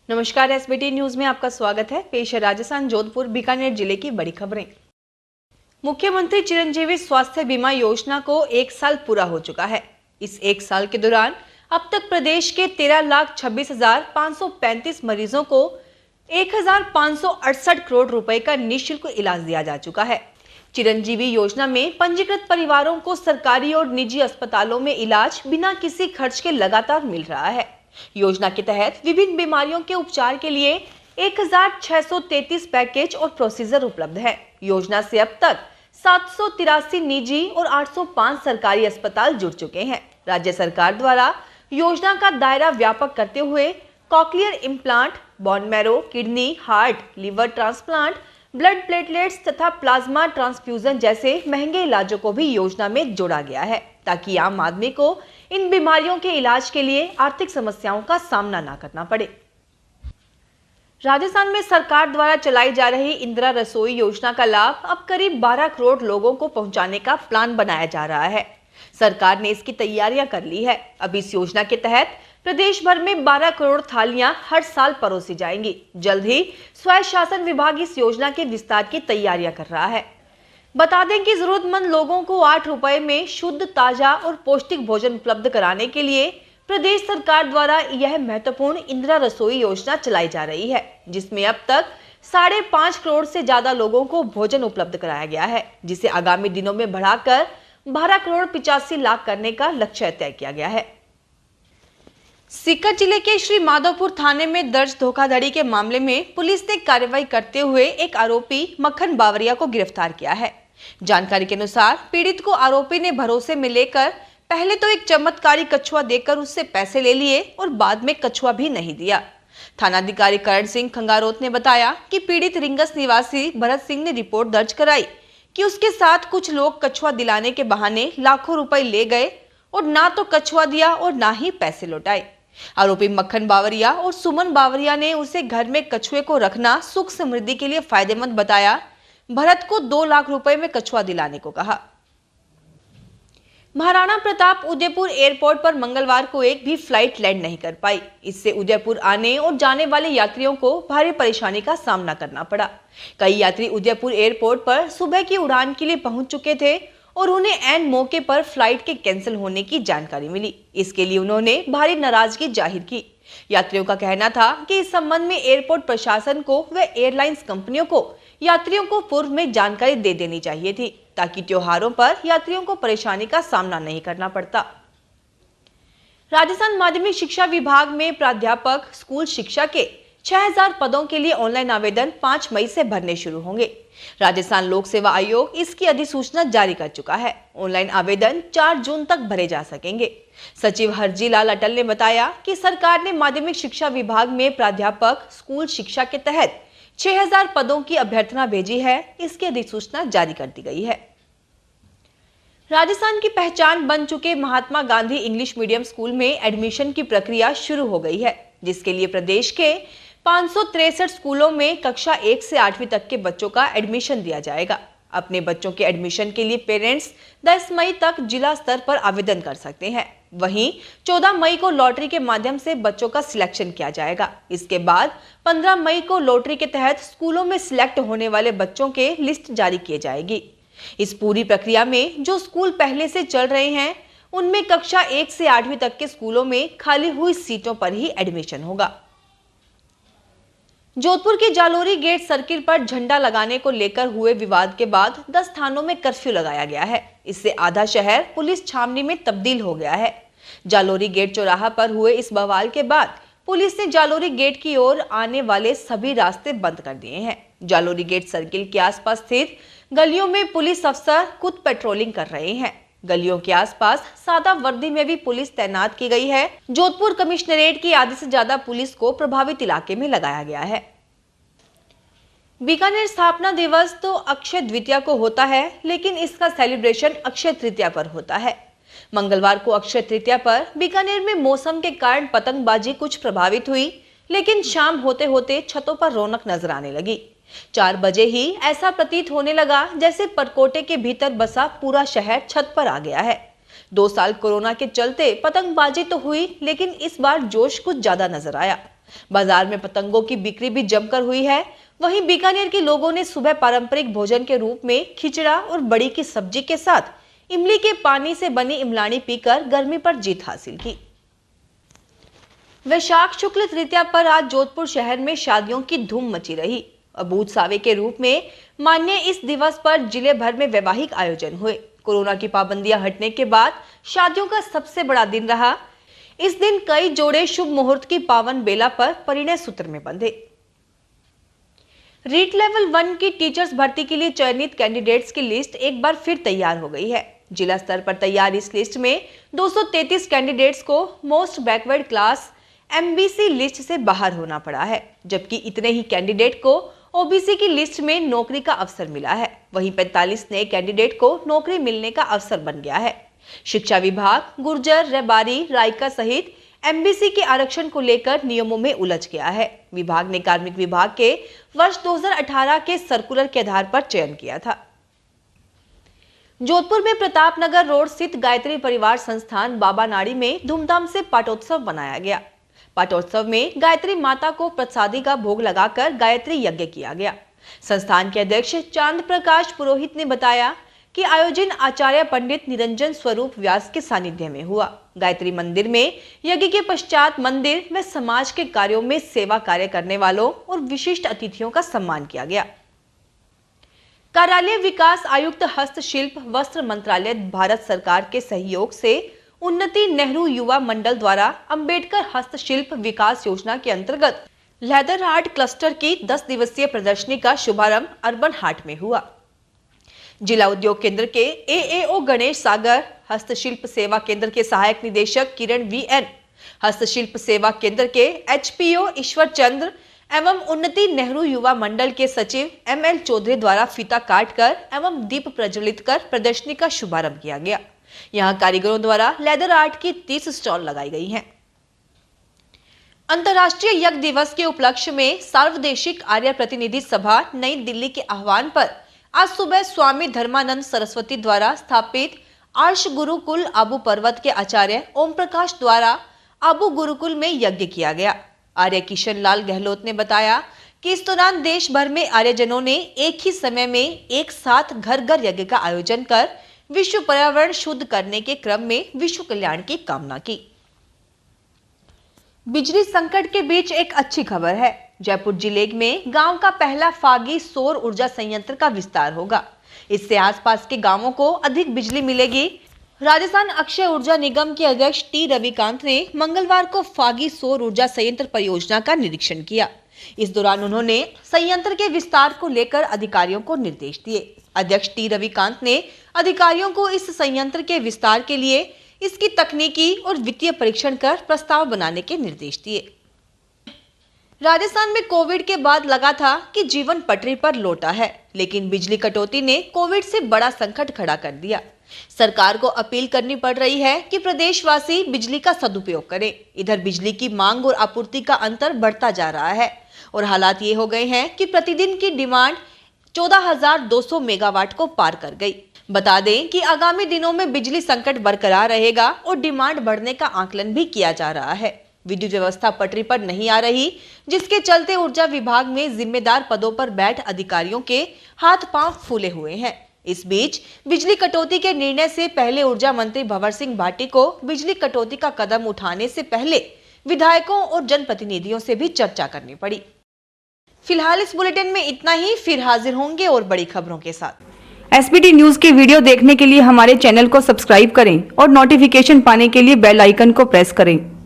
नमस्कार, SBT news में आपका स्वागत है। पेश है राजस्थान जोधपुर बीकानेर जिले की बड़ी खबरें। मुख्यमंत्री चिरंजीवी स्वास्थ्य बीमा योजना को 1 साल पूरा हो चुका है। इस 1 साल के दौरान अब तक प्रदेश के 13,26,535 मरीजों को 1,568 करोड़ रुपए का निःशुल्क इलाज दिया जा चुका है। चिरंजीवी योजना में पंजीकृत परिवारों को सरकारी और निजी अस्पतालों में इलाज बिना किसी खर्च के लगातार मिल रहा है। योजना के तहत विभिन्न बीमारियों के उपचार के लिए 1,633 पैकेज और प्रोसीजर उपलब्ध है। योजना से अब तक 783 निजी और 805 सरकारी अस्पताल जुड़ चुके हैं। राज्य सरकार द्वारा योजना का दायरा व्यापक करते हुए cochlear implant, bone marrow, kidney, heart, liver transplant, blood platelets तथा प्लाज्मा ट्रांसफ्यूजन जैसे महंगे इलाजों को भी योजना में जोड़ा गया है, ताकि आम आदमी को इन बीमारियों के इलाज के लिए आर्थिक समस्याओं का सामना न करना पड़े। राजस्थान में सरकार द्वारा चलाई जा रही इंदिरा रसोई योजना का लाभ अब करीब 12 करोड़ लोगों को पहुंचाने का प्लान बनाया जा रहा है। सरकार ने इसकी तैयारियां कर ली है। अब इस योजना के तहत प्रदेश भर में 12 करोड़ थालियां हर साल परोसी जाएंगी। जल्द ही स्वायत्त शासन विभाग इस योजना के विस्तार की तैयारियां कर रहा है। बता दें कि जरूरतमंद लोगों को 8 रुपए में शुद्ध, ताजा और पौष्टिक भोजन उपलब्ध कराने के लिए प्रदेश सरकार द्वारा यह महत्वपूर्ण इंदिरा रसोई योजना चलाई जा रही है, जिसमें अब तक 5.5 करोड़ से ज्यादा लोगों को भोजन उपलब्ध कराया गया है, जिसे आगामी दिनों में बढ़ाकर 12 करोड़ 85 लाख करने का लक्ष्य तय किया गया है। सीकर जिले के श्री माधोपुर थाने में दर्ज धोखाधड़ी के मामले में पुलिस ने कार्रवाई करते हुए एक आरोपी मक्खन बावरिया को गिरफ्तार किया है। जानकारी के अनुसार पीड़ित को आरोपी ने भरोसे में लेकर पहले तो एक चमत्कारी कछुआ देकर उससे पैसे ले लिए और बाद में कछुआ भी नहीं दिया। थानाधिकारी करण सिंह खंगारोत ने बताया कि पीड़ित रिंगस निवासी भरत सिंह ने रिपोर्ट दर्ज कराई कि उसके साथ कुछ लोग कछुआ दिलाने के बहाने लाखों रुपए ले गए और ना तो कछुआ दिया और ना ही पैसे लौटाए। आरोपी मक्खन बावरिया और सुमन बावरिया ने उसे घर में कछुए को रखना सुख समृद्धि के लिए फायदेमंद बताया। भरत को 2 लाख रुपए में कछुआ दिलाने को कहा। महाराणा प्रताप उदयपुर एयरपोर्ट पर मंगलवार को एक भी फ्लाइट लैंड नहीं कर पाई। इससे उदयपुर आने और जाने वाले यात्रियों को भारी परेशानी का सामना करना पड़ा। कई यात्री उदयपुर एयरपोर्ट पर सुबह की उड़ान के लिए पहुंच चुके थे और उन्हें ऐन मौके पर फ्लाइट के कैंसिल होने की जानकारी मिली। इसके लिए उन्होंने भारी नाराजगी जाहिर की। यात्रियों का कहना था कि इस संबंध में एयरपोर्ट प्रशासन को व एयरलाइंस कंपनियों को यात्रियों को पूर्व में जानकारी दे देनी चाहिए थी, ताकि त्योहारों पर यात्रियों को परेशानी का सामना नहीं करना पड़ता। राजस्थान माध्यमिक शिक्षा विभाग में प्राध्यापक स्कूल शिक्षा के 6,000 पदों के लिए ऑनलाइन आवेदन 5 मई से भरने शुरू होंगे। राजस्थान लोक सेवा आयोग इसकी अधिसूचना जारी कर चुका है। ऑनलाइन आवेदन 4 जून तक भरे जा सकेंगे। सचिव हरजी लाल अटल ने बताया कि सरकार ने माध्यमिक शिक्षा विभाग में प्राध्यापक स्कूल शिक्षा के तहत 6,000 पदों की अभ्यर्थना भेजी है। इसकी अधिसूचना जारी कर दी गई है। राजस्थान की पहचान बन चुके Mahatma Gandhi English medium school में एडमिशन की प्रक्रिया शुरू हो गई है, जिसके लिए प्रदेश के 563 स्कूलों में कक्षा 1 से 8वीं तक के बच्चों का एडमिशन दिया जाएगा। अपने बच्चों के एडमिशन के लिए पेरेंट्स 10 मई तक जिला स्तर पर आवेदन कर सकते हैं। वहीं 14 मई को लॉटरी के माध्यम से बच्चों का सिलेक्शन किया जाएगा। इसके बाद 15 मई को लॉटरी के तहत स्कूलों में सिलेक्ट होने वाले बच्चों के लिस्ट जारी की जाएगी। इस पूरी प्रक्रिया में जो स्कूल पहले से चल रहे हैं, उनमें कक्षा 1 से 8वीं तक के स्कूलों में खाली हुई सीटों पर ही एडमिशन होगा। जोधपुर के जालोरी गेट सर्किल पर झंडा लगाने को लेकर हुए विवाद के बाद 10 थानों में कर्फ्यू लगाया गया है। इससे आधा शहर पुलिस छावनी में तब्दील हो गया है। जालोरी गेट चौराहा पर हुए इस बवाल के बाद पुलिस ने जालोरी गेट की ओर आने वाले सभी रास्ते बंद कर दिए हैं। जालोरी गेट सर्किल के आसपास स्थित गलियों में पुलिस अफसर खुद पेट्रोलिंग कर रहे हैं। गलियों के आसपास सादा वर्दी में भी पुलिस तैनात की गई है। जोधपुर कमिश्नरेट की आधे से ज्यादा पुलिस को प्रभावित इलाके में लगाया गया है। बीकानेर स्थापना दिवस तो अक्षय द्वितीया को होता है, लेकिन इसका सेलिब्रेशन अक्षय तृतीया पर होता है। मंगलवार को अक्षय तृतीया पर बीकानेर में मौसम के कारण पतंगबाजी कुछ प्रभावित हुई, लेकिन शाम होते होते छतों पर रौनक नजर आने लगी। 4 बजे ही ऐसा प्रतीत होने लगा जैसे परकोटे के भीतर बसा पूरा शहर छत पर आ गया है। 2 साल कोरोना के चलते पतंगबाजी तो हुई, लेकिन इस बार जोश कुछ ज्यादा नजर आया। बाजार में पतंगों की बिक्री भी जमकर हुई है। वहीं बीकानेर के लोगों ने सुबह पारंपरिक भोजन के रूप में खिचड़ा और बड़ी की सब्जी के साथ इमली के पानी से बनी इमलानी पीकर गर्मी पर जीत हासिल की। वैशाख शुक्ल तृतीया पर आज जोधपुर शहर में शादियों की धूम मची रही। अबूझ सावे के रूप में मान्य इस दिवस पर जिले भर में वैवाहिक आयोजन हुए। कोरोना की पाबंदियां हटने के बाद शादियों का सबसे बड़ा दिन रहा। इस दिन कई जोड़े शुभ मुहूर्त की पावन बेला पर परिणय सूत्र में बंधे। रीट लेवल 1 की टीचर्स भर्ती के लिए चयनित कैंडिडेट्स की लिस्ट एक बार फिर तैयार हो गई है। जिला स्तर पर तैयार इस लिस्ट में 233 कैंडिडेट्स को most backward class MBC list से बाहर होना पड़ा है, जबकि इतने ही कैंडिडेट को OBC की लिस्ट में नौकरी का अवसर मिला है। वहीं 45 नए कैंडिडेट को नौकरी मिलने का अवसर बन गया है। शिक्षा विभाग गुर्जर, रेबारी, रायका सहित MBC के आरक्षण को लेकर नियमों में उलझ गया है। विभाग ने कार्मिक विभाग के वर्ष 2018 के सर्कुलर के आधार पर चयन किया था। जोधपुर में प्रताप नगर रोड स्थित गायत्री परिवार संस्थान बाबा नाड़ी में धूमधाम से पाटोत्सव मनाया गया। पाटोत्सव में गायत्री माता को प्रसादी का भोग लगाकर गायत्री यज्ञ किया गया। संस्थान के अध्यक्ष चांद प्रकाश पुरोहित ने बताया कि आयोजन आचार्य पंडित निरंजन स्वरूप व्यास के सानिध्य में हुआ। गायत्री मंदिर में यज्ञ के पश्चात मंदिर व समाज के कार्यों में सेवा कार्य करने वालों और विशिष्ट अतिथियों का सम्मान किया गया। कार्यालय विकास आयुक्त हस्तशिल्प वस्त्र मंत्रालय भारत सरकार के सहयोग से उन्नति नेहरू युवा मंडल द्वारा अंबेडकर हस्तशिल्प विकास योजना के अंतर्गत लेदर आर्ट क्लस्टर की 10 दिवसीय प्रदर्शनी का शुभारंभ अर्बन हाट में हुआ। जिला उद्योग केंद्र के AAO गणेश सागर, हस्तशिल्प सेवा केंद्र के सहायक निदेशक किरण VN, हस्तशिल्प सेवा केंद्र के HPO ईश्वर चंद्र एवं उन्नति नेहरू युवा मंडल के सचिव ML चौधरी द्वारा फीता काटकर एवं दीप प्रज्वलित कर प्रदर्शनी का शुभारंभ किया गया। यहां कारीगरों द्वारा लेदर आर्ट की 30 स्टॉल लगाई गई हैं। अंतर्राष्ट्रीय यज्ञ दिवस के उपलक्ष्य में सार्वदेशिक आर्य प्रतिनिधि सभा नई दिल्ली के आह्वान पर आज सुबह स्वामी धर्मानंद सरस्वती द्वारा स्थापित आर्ष गुरुकुल आबू पर्वत के आचार्य ओम प्रकाश द्वारा आबू गुरुकुल में यज्ञ किया गया। आर्य किशन लाल गहलोत ने बताया कि इस दौरान देश भर में आर्यजनों ने एक ही समय में एक साथ घर घर यज्ञ का आयोजन कर विश्व पर्यावरण शुद्ध करने के क्रम में विश्व कल्याण की कामना की। बिजली संकट के बीच एक अच्छी खबर है। जयपुर जिले में गांव का पहला फागी सौर ऊर्जा संयंत्र का विस्तार होगा। इससे आसपास के गांवों को अधिक बिजली मिलेगी। राजस्थान अक्षय ऊर्जा निगम के अध्यक्ष T रविकांत ने मंगलवार को फागी सौर ऊर्जा संयंत्र परियोजना का निरीक्षण किया। इस दौरान उन्होंने संयंत्र के विस्तार को लेकर अधिकारियों को निर्देश दिए। अध्यक्ष T रविकांत ने अधिकारियों को इस संयंत्र के विस्तार के लिए इसकी तकनीकी और वित्तीय परीक्षण कर प्रस्ताव बनाने के निर्देश दिए। राजस्थान में कोविड के बाद लगा था कि जीवन पटरी पर लौटा है, लेकिन बिजली कटौती ने कोविड से बड़ा संकट खड़ा कर दिया। सरकार को अपील करनी पड़ रही है कि प्रदेशवासी बिजली का सदुपयोग करें। इधर बिजली की मांग और आपूर्ति का अंतर बढ़ता जा रहा है और हालात ये हो गए हैं कि प्रतिदिन की डिमांड 14,200 मेगावाट को पार कर गई। बता दें कि आगामी दिनों में बिजली संकट बरकरार रहेगा और डिमांड बढ़ने का आकलन भी किया जा रहा है। विद्युत व्यवस्था पटरी पर नहीं आ रही, जिसके चलते ऊर्जा विभाग में जिम्मेदार पदों पर बैठ अधिकारियों के हाथ पांव फूले हुए हैं। इस बीच बिजली कटौती के निर्णय से पहले ऊर्जा मंत्री भंवर सिंह भाटी को बिजली कटौती का कदम उठाने से पहले विधायकों और जनप्रतिनिधियों से भी चर्चा करनी पड़ी। फिलहाल इस बुलेटिन में इतना ही, फिर हाजिर होंगे और बड़ी खबरों के साथ। SBT न्यूज के वीडियो देखने के लिए हमारे चैनल को सब्सक्राइब करें और नोटिफिकेशन पाने के लिए बेल आइकन को प्रेस करें।